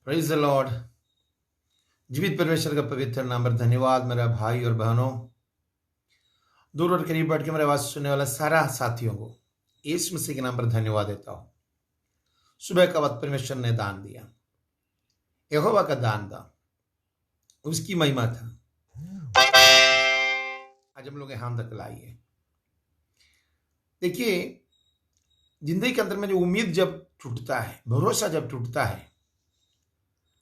Praise the Lord. जीवित परमेश्वर का पवित्र नाम पर धन्यवाद। मेरा भाई और बहनों, दूर और करीब बैठ के मेरे आवाज सुनने वाला सारा साथियों को यीशु मसीह के नाम पर धन्यवाद देता हूं। सुबह का वक्त परमेश्वर ने दान दिया, यहोवा का दान था, उसकी महिमा था। आज हम लोग यहां तक लाइए। देखिए, जिंदगी के अंदर में जो उम्मीद जब टूटता है, भरोसा जब टूटता है,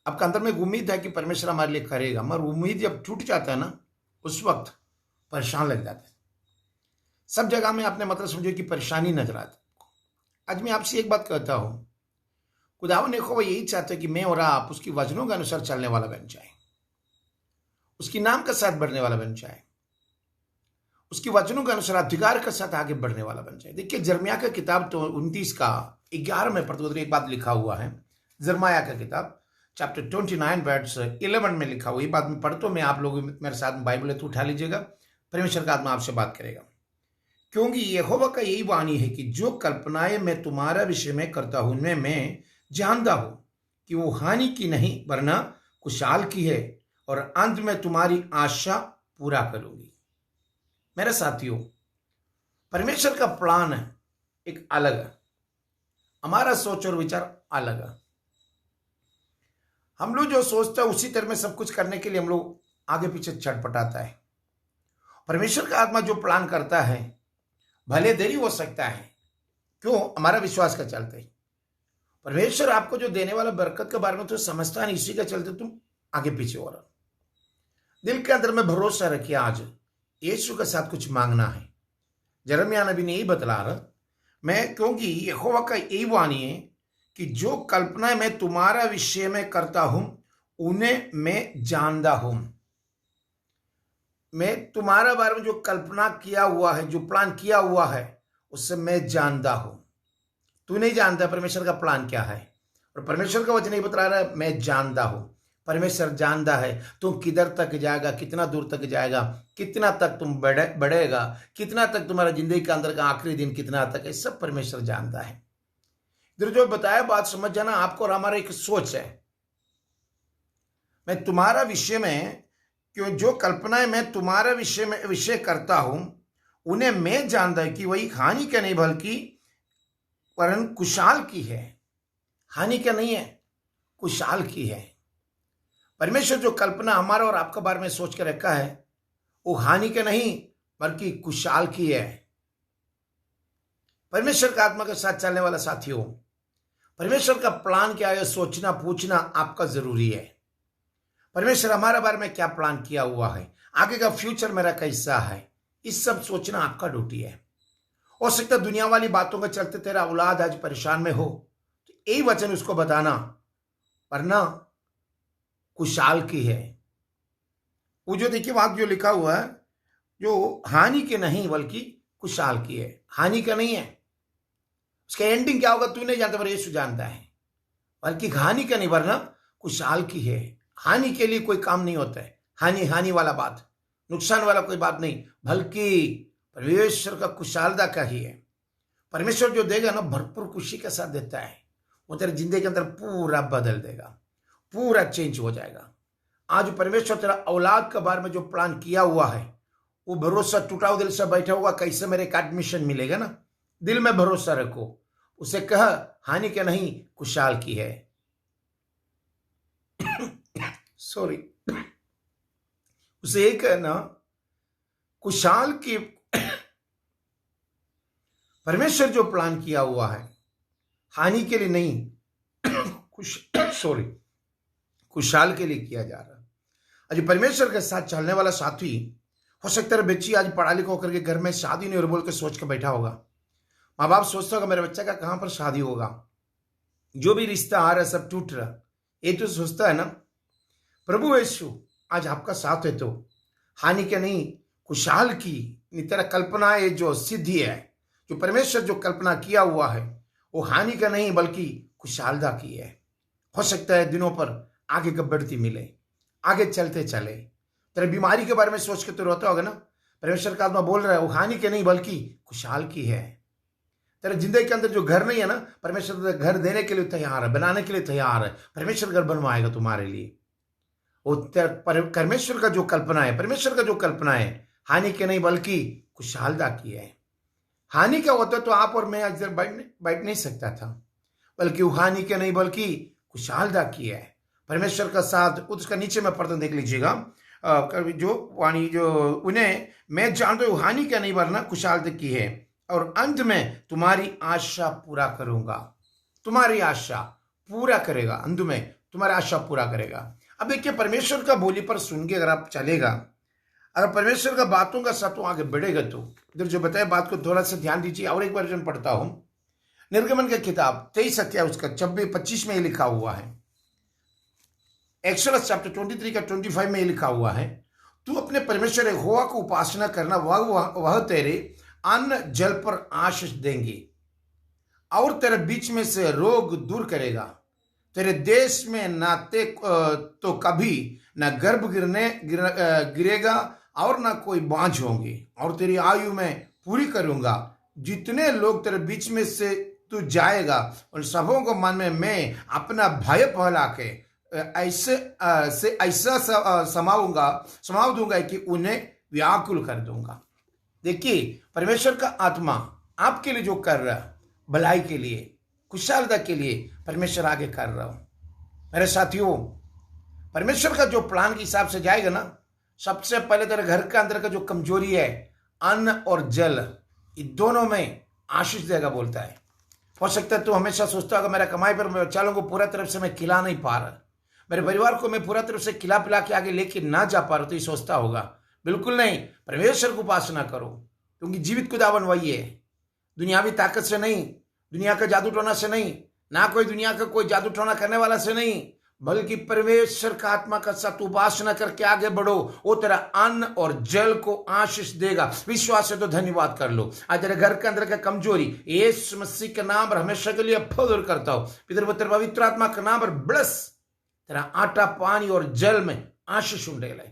आपका अंदर में एक उम्मीद है कि परमेश्वर हमारे लिए करेगा, मगर उम्मीद जब टूट जाता है ना, उस वक्त परेशान लग जाता है। सब जगह में आपने मतलब समझो कि परेशानी नजर आती। आज मैं आपसे एक बात कहता हूं, खुदावन ने वो यही चाहता है कि मैं और आप उसकी वचनों के अनुसार चलने वाला बन जाए, उसकी नाम के साथ बढ़ने वाला बन जाए, उसकी वचनों के अनुसार अधिकार के साथ आगे बढ़ने वाला बन जाए। देखिए, जर्मिया का किताब तो 29 का 11 में पढ़ते एक बात लिखा हुआ है। जर्मिया का किताब चैप्टर 29 वर्स 11 में लिखा हुआ। ये बात में पढ़ तो मैं आप लोग मेरे साथ बाइबल है तो उठा लीजिएगा। परमेश्वर का आत्मा आपसे बात करेगा, क्योंकि यहोवा का यही वाणी है कि जो कल्पनाएं मैं तुम्हारा विषय में करता हूं उनमें मैं जानता हूं कि वो हानि की नहीं वरना कुशाल की है, और अंत में तुम्हारी आशा पूरा करूंगी। मेरे साथियों, परमेश्वर का प्लान है एक अलग है, हमारा सोच और विचार अलग है। हम लोग जो सोचते हैं उसी तरह में सब कुछ करने के लिए हम लोग आगे पीछे छटपटाता है। परमेश्वर का आत्मा जो प्लान करता है, भले देरी हो सकता है, क्यों? हमारा विश्वास का चलते ही परमेश्वर आपको जो देने वाला बरकत के बारे में तो समझता नहीं, इसी का चलते तुम आगे पीछे हो रहा। दिल के अंदर में भरोसा रखिए, आज यीशु के साथ कुछ मांगना है। यिर्मयाह नबी ने यही बतला रहा, मैं क्योंकि यहोवा का यही वाणी है कि जो कल्पना मैं तुम्हारा विषय में करता हूं उन्हें मैं जानता हूं। मैं तुम्हारा बारे में जो कल्पना किया हुआ है, जो प्लान किया हुआ है, उससे मैं जानता हूं। तू नहीं जानता परमेश्वर का प्लान क्या है, और परमेश्वर का वचन नहीं बता रहा है मैं जानता हूं। परमेश्वर जानता है तुम किधर तक जाएगा, कितना दूर तक जाएगा, कितना तक तुम बढ़ेगा, कितना तक तुम्हारा जिंदगी के अंदर का आखिरी दिन कितना तक है, सब परमेश्वर जानता है। इधर जो बताया बात समझ जाना, आपको और हमारा एक सोच है। मैं तुम्हारा विषय में, क्यों जो कल्पनाएं मैं तुम्हारा विषय करता हूं उन्हें मैं जानता हूं कि वही हानि का नहीं बल्कि वरन कुशाल की है। हानि का नहीं है, कुशाल की है। परमेश्वर जो कल्पना हमारा और आपका बारे में सोच कर रखा है वो हानि का नहीं बल्कि कुशाल की है। परमेश्वर का आत्मा के साथ चलने वाला साथियों, परमेश्वर का प्लान क्या है सोचना पूछना आपका जरूरी है। परमेश्वर हमारे बारे में क्या प्लान किया हुआ है, आगे का फ्यूचर मेरा कैसा है, इस सब सोचना आपका ड्यूटी है। हो सकता है दुनिया वाली बातों के चलते तेरा औलाद आज परेशान में हो, तो यही वचन उसको बताना, वरना कुशाल की है। वो जो देखिए वहां जो लिखा हुआ है, जो हानि के नहीं बल्कि कुशाल की है। हानि का नहीं है, उसका एंडिंग क्या होगा तू नहीं जानता, पर यीशु जानता है। बल्कि हानि का नहीं वरना कुशाल की है। हानि के लिए कोई काम नहीं होता है, हानि वाला बात, नुकसान वाला कोई बात नहीं, बल्कि परमेश्वर का कुशालता का ही है। परमेश्वर जो देगा ना भरपूर खुशी के साथ देता है, वो तेरे जिंदगी के अंदर पूरा बदल देगा, पूरा चेंज हो जाएगा। आज परमेश्वर तेरा औलाद के बारे में जो प्लान किया हुआ है, वो भरोसा टूटा हुआ दिल से बैठा होगा, कैसे मेरे एक एडमिशन मिलेगा ना, दिल में भरोसा रखो, उसे कह हानि का नहीं कुशाल की है। सॉरी, उसे एक कहना कुशाल की। परमेश्वर जो प्लान किया हुआ है हानि के लिए नहीं कुशाल के लिए किया जा रहा है। आज परमेश्वर के साथ चलने वाला साथी, हो सकता है बच्ची आज पढ़ा लिखा होकर के घर में शादी नहीं हो बोल के सोच के बैठा होगा। माँ बाप सोचता होगा मेरे बच्चा का कहां पर शादी होगा, जो भी रिश्ता आ रहा है सब टूट रहा, ये तो सोचता है ना। प्रभु यीशु आज आपका साथ है तो हानि के नहीं कुशाल की तेरा कल्पना है जो सिद्धि है। जो परमेश्वर जो कल्पना किया हुआ है वो हानि का नहीं बल्कि कुशालता की है। हो सकता है दिनों पर आगे का बढ़ती मिले, आगे चलते चले। तेरे बीमारी के बारे में सोच के तो रोता होगा ना, परमेश्वर का आत्मा बोल रहा है वो हानि के नहीं बल्कि कुशाल की है। तेरे जिंदगी के अंदर जो घर नहीं है ना, परमेश्वर घर देने के लिए तैयार है, बनाने के लिए तैयार है। परमेश्वर घर बनवाएगा तुम्हारे लिए। वो परमेश्वर का जो कल्पना है, परमेश्वर का जो कल्पना है, हानि के नहीं बल्कि खुशहालता की है। हानि का होता तो आप और मैं इधर बैठ नहीं सकता था, बल्कि वो हानि के नहीं बल्कि खुशहालता की है। परमेश्वर का साथ, उसका नीचे में पढ़ता देख लीजिएगा, जो वाणी जो उन्हें मैं जानता हूँ हानि का नहीं वरना खुशहालता की है, और अंत में तुम्हारी आशा पूरा करूंगा। तुम्हारी आशा पूरा करेगा, अंत में तुम्हारी आशा पूरा करेगा। अब देखिए, परमेश्वर का बोली पर सुन के अगर आप चलेगा, अगर परमेश्वर का बातों का साथ आगे बढ़ेगा, तो इधर जो बताए बात को थोड़ा सा ध्यान दीजिए। और एक वर्जन पढ़ता हूं, निर्गमन की किताब 23 अध्याय उसका 26 में लिखा हुआ है। एक्सोडस चैप्टर 23 का 25 में लिखा हुआ है, तू अपने परमेश्वर यहोवा को उपासना करना, वह तेरे अन्न जल पर आशीष देंगे और तेरे बीच में से रोग दूर करेगा। तेरे देश में ना तो कभी ना गर्भ गिरेगा और ना कोई बांझ होंगे, और तेरी आयु में पूरी करूंगा। जितने लोग तेरे बीच में से तू जाएगा, उन सबों को मन में मैं अपना भय फैला के ऐसा समाव दूंगा कि उन्हें व्याकुल कर दूंगा। देखिए, परमेश्वर का आत्मा आपके लिए जो कर रहा है, भलाई के लिए, खुशहालता के लिए परमेश्वर आगे कर रहा हूं। मेरे साथियों, परमेश्वर का जो प्लान के हिसाब से जाएगा ना, सबसे पहले तेरे घर के अंदर का जो कमजोरी है, अन्न और जल, ये दोनों में आशीष देगा बोलता है। हो सकता है तू हमेशा सोचता होगा मेरा कमाई पर मैं बच्चा लोगों को पूरा तरफ से मैं खिला नहीं पा रहा, मेरे परिवार को मैं पूरा तरफ से खिला पिला के आगे लेके ना जा पा रहा, तो ये सोचता होगा। बिल्कुल नहीं, परमेश्वर को उपासना करो, क्योंकि जीवित खुदावन वही है। दुनियावी ताकत से नहीं, दुनिया का जादू टोना से नहीं, ना कोई दुनिया का कोई जादू टोना करने वाला से नहीं, बल्कि परमेश्वर का आत्मा का साथ उपासना करके आगे बढ़ो। वो तेरा अन्न और जल को आशीष देगा। विश्वास से तो धन्यवाद कर लो। आज तेरे घर के अंदर का कमजोरी यीशु मसीह के नाम पर हमेशा के लिए दूर करता हूं। पितर पुत्र पवित्र आत्मा के नाम पर ब्लेस। तेरा आटा पानी और जल में आशीष उंडेले,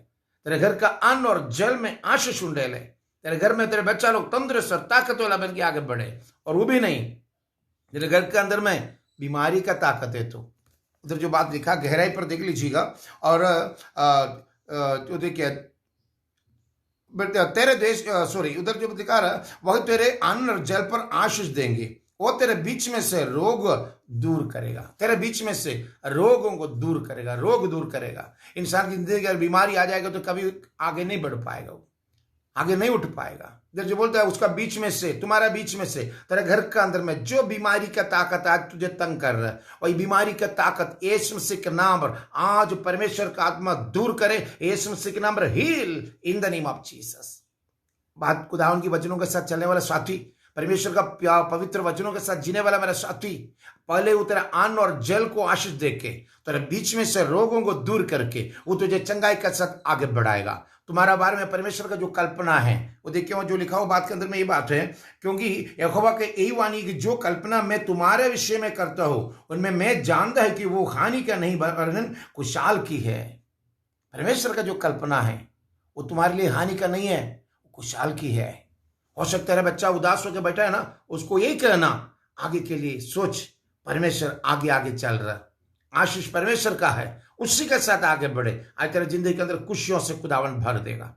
तेरे घर का अन्न और जल में आशीष उंडेले। तेरे घर में तेरे बच्चा लोग तंदुरुस्त और ताकत वाला बन के आगे बढ़े। और वो भी नहीं, तेरे घर के अंदर में बीमारी का ताकत है, तो उधर जो बात लिखा गहराई पर देख लीजिएगा। और तो देखिए, तेरे देश उधर जो दिखा रहा, वह तेरे अन्न और जल पर आशीष देंगे, वो तेरे बीच में से रोग दूर करेगा। तेरे बीच में से रोगों को दूर करेगा, रोग दूर करेगा। इंसान की जिंदगी अगर बीमारी आ जाएगा तो कभी आगे नहीं बढ़ पाएगा, वो आगे नहीं उठ पाएगा। इधर जो बोलता है उसका बीच में से, तुम्हारा बीच में से, तेरे घर के अंदर में जो बीमारी का ताकत आज तुझे तंग कर रहा है, वही बीमारी का ताकत यीशु मसीह के नाम पर आज परमेश्वर का आत्मा दूर करे। यीशु मसीह के नाम पर heal in the name of Jesus. बात खुदावन की वचनों के साथ चलने वाला साथी, परमेश्वर का पवित्र वचनों के साथ जीने वाला मेरा साथी, पहले वो तेरा अन्न और जल को आशीष देके तेरे बीच में से रोगों को दूर करके वो तुझे चंगाई के साथ आगे बढ़ाएगा। तुम्हारा बारे में परमेश्वर का जो कल्पना है, वो देखिए वो जो लिखा हुआ बात के अंदर में ये बात है, क्योंकि यहोवा के यही वाणी की जो कल्पना मैं तुम्हारे विषय में करता हूं, उनमें मैं जानता है कि वो हानि का नहीं वरन खुशहाल की है। परमेश्वर का जो कल्पना है वो तुम्हारे लिए हानि का नहीं है, खुशहाल की है। हो सकता है बच्चा उदास होकर बैठा है ना, उसको यही कहना आगे के लिए सोच, परमेश्वर आगे आगे चल रहा, आशीष परमेश्वर का है, उसी के साथ आगे बढ़े। आज तेरे जिंदगी के अंदर खुशियों से खुदावन भर देगा,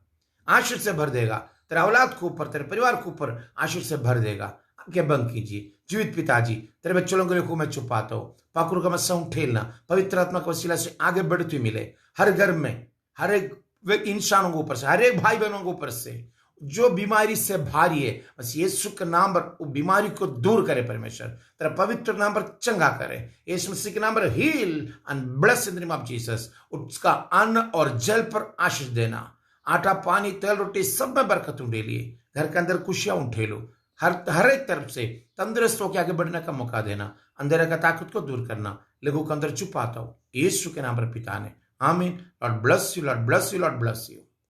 आशीष से भर देगा। तेरे औलाद के ऊपर, तेरे परिवार के ऊपर आशीष से भर देगा। आगे बंद कीजिए। जीवित पिताजी, तेरे बच्चों के लिए मैं छुपाता हूँ, पाकुर का मस्सा ठेलना, पवित्र आत्मा के वसीला से आगे बढ़ती मिले हर घर में, हर एक इंसानों के ऊपर से, हर एक भाई बहनों के ऊपर से जो बीमारी से भारी है, बस यीशु के नाम पर वो बीमारी को दूर करे। परमेश्वर तेरा पवित्र नाम पर चंगा करे। यीशु मसीह के नाम पर heal and bless in the name of Jesus. उसका अन्न और जल पर आशीष देना, आटा पानी तेल रोटी सब में बरकत उंडेलिए। घर के अंदर खुशियां उठेलो, हर एक तरफ से तंदुरुस्त होकर आगे बढ़ने का मौका देना, अंधेरे का ताकत को दूर करना, लोगों के अंदर छुपाता हो यीशु के नाम पर पिता ने, आमीन। Lord bless you, Lord bless you, Lord bless you.